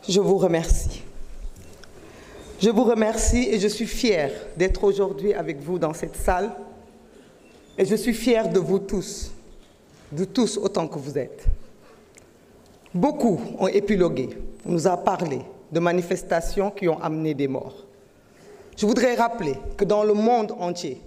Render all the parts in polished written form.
Je vous remercie. Je vous remercie et je suis fière d'être aujourd'hui avec vous dans cette salle. Et je suis fière de vous tous autant que vous êtes. Beaucoup ont épilogué, on nous a parlé de manifestations qui ont amené des morts. Je voudrais rappeler que dans le monde entier,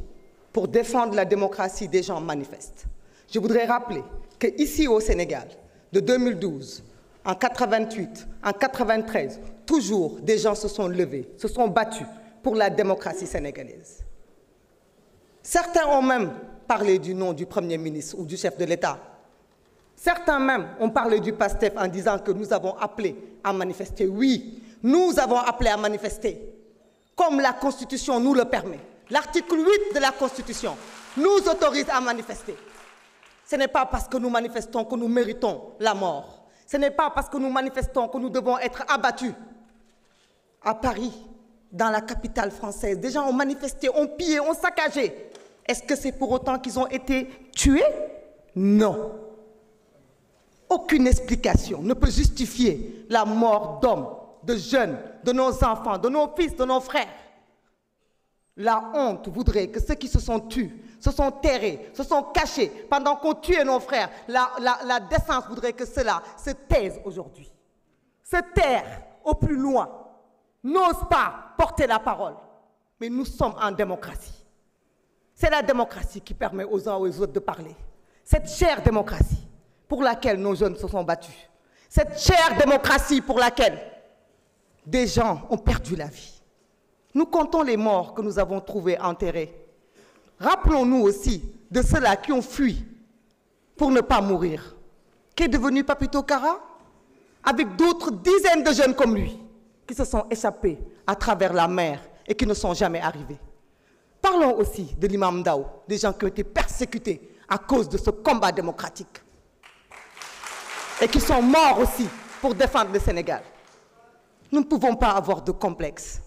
pour défendre la démocratie, des gens manifestent. Je voudrais rappeler qu'ici au Sénégal, de 2012, en 88, en 93, toujours des gens se sont levés, se sont battus pour la démocratie sénégalaise. Certains ont même parlé du nom du Premier ministre ou du chef de l'État. Certains même ont parlé du PASTEF en disant que nous avons appelé à manifester. Oui, nous avons appelé à manifester, comme la Constitution nous le permet. L'article 8 de la Constitution nous autorise à manifester. Ce n'est pas parce que nous manifestons que nous méritons la mort. Ce n'est pas parce que nous manifestons que nous devons être abattus. À Paris, dans la capitale française, des gens ont manifesté, ont pillé, ont saccagé. Est-ce que c'est pour autant qu'ils ont été tués? Non. Aucune explication ne peut justifier la mort d'hommes, de jeunes, de nos enfants, de nos fils, de nos frères. La honte voudrait que ceux qui se sont tués, se sont terrés, se sont cachés pendant qu'on tuait nos frères, la décence voudrait que cela se taise aujourd'hui. Se taire au plus loin, n'ose pas porter la parole. Mais nous sommes en démocratie. C'est la démocratie qui permet aux uns et aux autres de parler. Cette chère démocratie pour laquelle nos jeunes se sont battus. Cette chère démocratie pour laquelle des gens ont perdu la vie. Nous comptons les morts que nous avons trouvés enterrés. Rappelons-nous aussi de ceux-là qui ont fui pour ne pas mourir. Qu'est devenu Papito Kara? Avec d'autres dizaines de jeunes comme lui qui se sont échappés à travers la mer et qui ne sont jamais arrivés. Parlons aussi de l'imam Ndao, des gens qui ont été persécutés à cause de ce combat démocratique et qui sont morts aussi pour défendre le Sénégal. Nous ne pouvons pas avoir de complexe.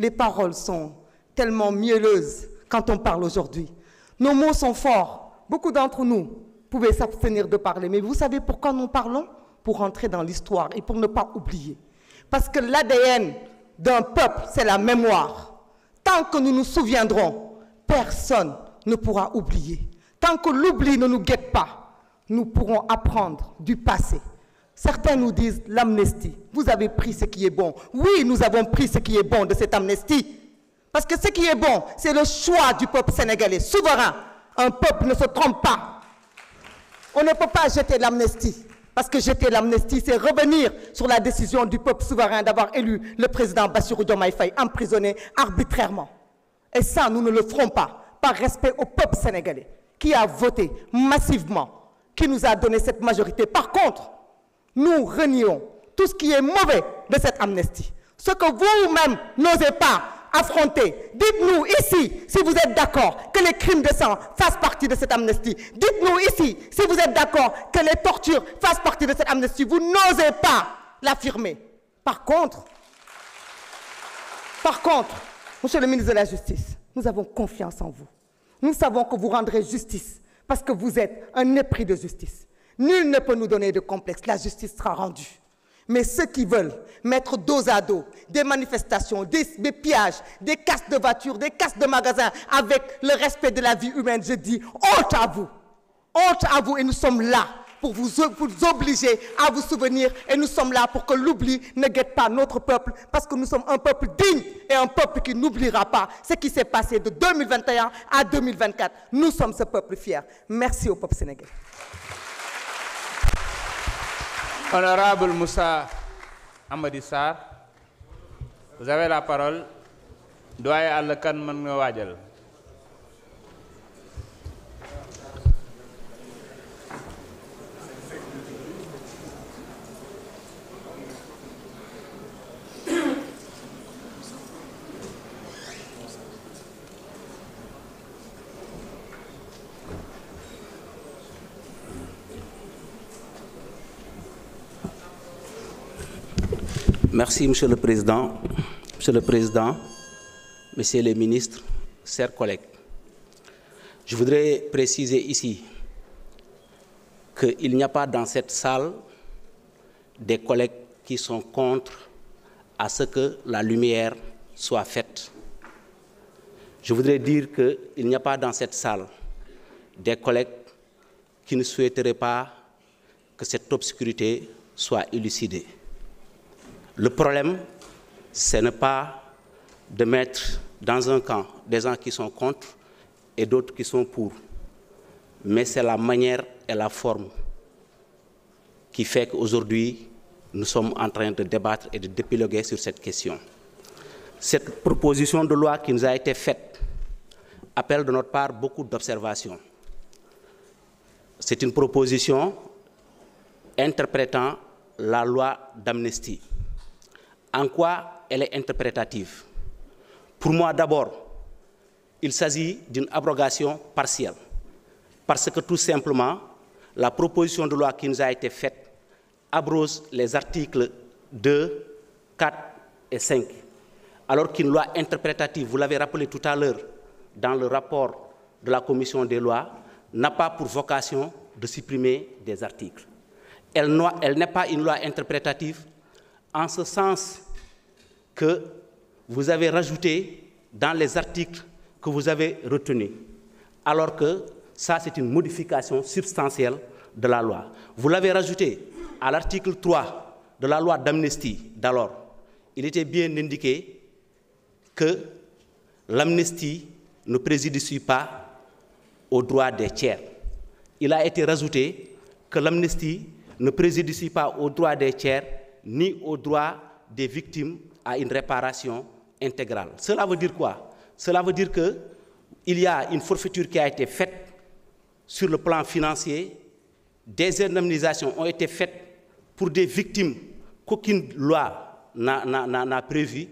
Les paroles sont tellement mielleuses quand on parle aujourd'hui. Nos mots sont forts. Beaucoup d'entre nous pouvaient s'abstenir de parler. Mais vous savez pourquoi nous parlons? Pour entrer dans l'histoire et pour ne pas oublier. Parce que l'ADN d'un peuple, c'est la mémoire. Tant que nous nous souviendrons, personne ne pourra oublier. Tant que l'oubli ne nous guette pas, nous pourrons apprendre du passé. Certains nous disent l'amnistie. Vous avez pris ce qui est bon. Oui, nous avons pris ce qui est bon de cette amnistie. Parce que ce qui est bon, c'est le choix du peuple sénégalais, souverain. Un peuple ne se trompe pas. On ne peut pas jeter l'amnistie. Parce que jeter l'amnistie, c'est revenir sur la décision du peuple souverain d'avoir élu le président Bassirou Diomaye Faye emprisonné arbitrairement. Et ça, nous ne le ferons pas, par respect au peuple sénégalais, qui a voté massivement, qui nous a donné cette majorité. Par contre, nous renions tout ce qui est mauvais de cette amnistie. Ce que vous-même n'osez pas affronter. Dites-nous ici si vous êtes d'accord que les crimes de sang fassent partie de cette amnistie. Dites-nous ici si vous êtes d'accord que les tortures fassent partie de cette amnistie. Vous n'osez pas l'affirmer. Par contre, Monsieur le ministre de la Justice, nous avons confiance en vous. Nous savons que vous rendrez justice parce que vous êtes un épris de justice. Nul ne peut nous donner de complexe. La justice sera rendue. Mais ceux qui veulent mettre dos à dos des manifestations, des pillages, des casses de voitures, des casses de magasins avec le respect de la vie humaine, je dis honte à vous. Honte à vous et nous sommes là pour vous obliger à vous souvenir et nous sommes là pour que l'oubli ne guette pas notre peuple parce que nous sommes un peuple digne et un peuple qui n'oubliera pas ce qui s'est passé de 2021 à 2024. Nous sommes ce peuple fier. Merci au peuple sénégalais. Honorable Moussa Amadissar, vous avez la parole. Doyen Alakan Mangawadjal. Merci, Monsieur le Président. Monsieur le Président, Messieurs les ministres, chers collègues. Je voudrais préciser ici qu'il n'y a pas dans cette salle des collègues qui sont contre à ce que la lumière soit faite. Je voudrais dire qu'il n'y a pas dans cette salle des collègues qui ne souhaiteraient pas que cette obscurité soit élucidée. Le problème, ce n'est pas de mettre dans un camp des gens qui sont contre et d'autres qui sont pour, mais c'est la manière et la forme qui fait qu'aujourd'hui, nous sommes en train de débattre et de d'épiloguer sur cette question. Cette proposition de loi qui nous a été faite appelle de notre part beaucoup d'observations. C'est une proposition interprétant la loi d'amnistie. En quoi elle est interprétative? Pour moi, d'abord, il s'agit d'une abrogation partielle. Parce que tout simplement, la proposition de loi qui nous a été faite abroge les articles 2, 4 et 5. Alors qu'une loi interprétative, vous l'avez rappelé tout à l'heure dans le rapport de la commission des lois, n'a pas pour vocation de supprimer des articles. Elle n'est pas une loi interprétative en ce sens que vous avez rajouté dans les articles que vous avez retenus, alors que ça, c'est une modification substantielle de la loi. Vous l'avez rajouté à l'article 3 de la loi d'amnistie d'alors. Il était bien indiqué que l'amnistie ne préjudicie pas aux droits des tiers. Il a été rajouté que l'amnistie ne préjudicie pas aux droits des tiers ni aux droits des victimes à une réparation intégrale. Cela veut dire quoi? Cela veut dire qu'il y a une forfaiture qui a été faite sur le plan financier, des indemnisations ont été faites pour des victimes qu'aucune loi n'a prévues,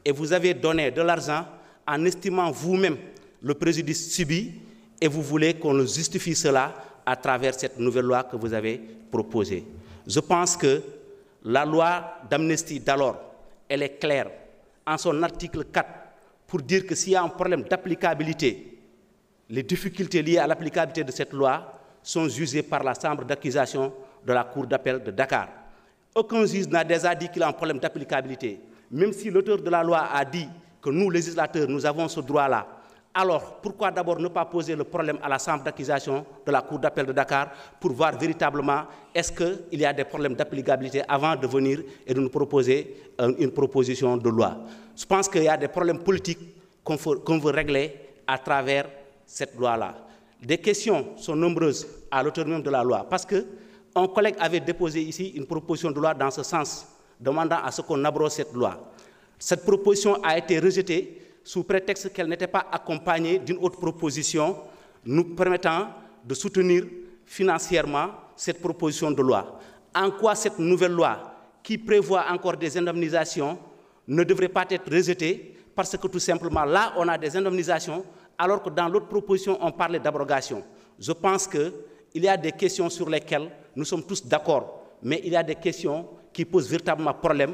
et vous avez donné de l'argent en estimant vous-même le préjudice subi, et vous voulez qu'on justifie cela à travers cette nouvelle loi que vous avez proposée. Je pense que la loi d'amnistie d'alors, elle est claire en son article 4 pour dire que s'il y a un problème d'applicabilité, les difficultés liées à l'applicabilité de cette loi sont jugées par la chambre d'accusation de la Cour d'appel de Dakar. Aucun juge n'a déjà dit qu'il y a un problème d'applicabilité. Même si l'auteur de la loi a dit que nous, législateurs, nous avons ce droit-là, alors pourquoi d'abord ne pas poser le problème à la chambre d'accusation de la Cour d'appel de Dakar pour voir véritablement est-ce qu'il y a des problèmes d'applicabilité avant de venir et de nous proposer une proposition de loi. Je pense qu'il y a des problèmes politiques qu'on veut régler à travers cette loi-là. Des questions sont nombreuses à l'auteur même de la loi, parce qu'un collègue avait déposé ici une proposition de loi dans ce sens, demandant à ce qu'on abroge cette loi. Cette proposition a été rejetée sous prétexte qu'elle n'était pas accompagnée d'une autre proposition nous permettant de soutenir financièrement cette proposition de loi. En quoi cette nouvelle loi, qui prévoit encore des indemnisations, ne devrait pas être rejetée? Parce que tout simplement, là, on a des indemnisations, alors que dans l'autre proposition, on parlait d'abrogation. Je pense qu'il y a des questions sur lesquelles nous sommes tous d'accord, mais il y a des questions qui posent véritablement problème.